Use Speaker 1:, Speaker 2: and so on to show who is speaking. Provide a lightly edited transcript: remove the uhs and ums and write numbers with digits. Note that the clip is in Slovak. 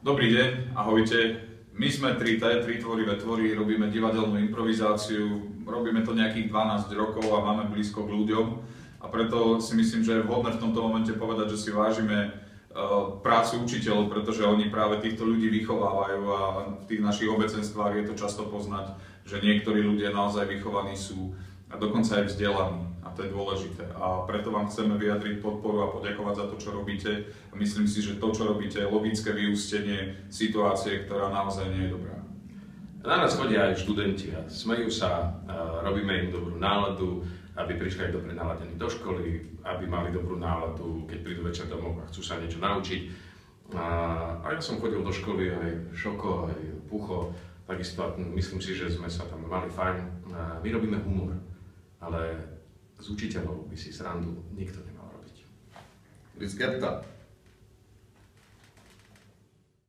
Speaker 1: Dobrý deň, ahojte. My sme 3T, 3 tvorivé tvory, robíme divadelnú improvizáciu, robíme to nejakých 12 rokov a máme blízko k ľuďom. A preto si myslím, že je vhodné v tomto momente povedať, že si vážime prácu učiteľov, pretože oni práve týchto ľudí vychovávajú a v tých našich obecenstvách je to často poznať, že niektorí ľudia naozaj vychovaní sú a dokonca aj vzdelaní. A to je dôležité. A preto vám chceme vyjadriť podporu a poďakovať za to, čo robíte. A myslím si, že to, čo robíte, je logické vyústenie situácie, ktorá naozaj nie je dobrá.
Speaker 2: Na nás chodia aj študenti a smejú sa, robíme im dobrú náladu, aby prišli aj dobre naladení do školy, aby mali dobrú náladu, keď prídu večer domov a chcú sa niečo naučiť. A ja som chodil do školy aj Šoko, aj Pucho, takisto myslím si, že sme sa tam mali fajn. My robíme humor, ale z učiteľov by si srandu nikto nemal robiť.
Speaker 3: Vyskerta.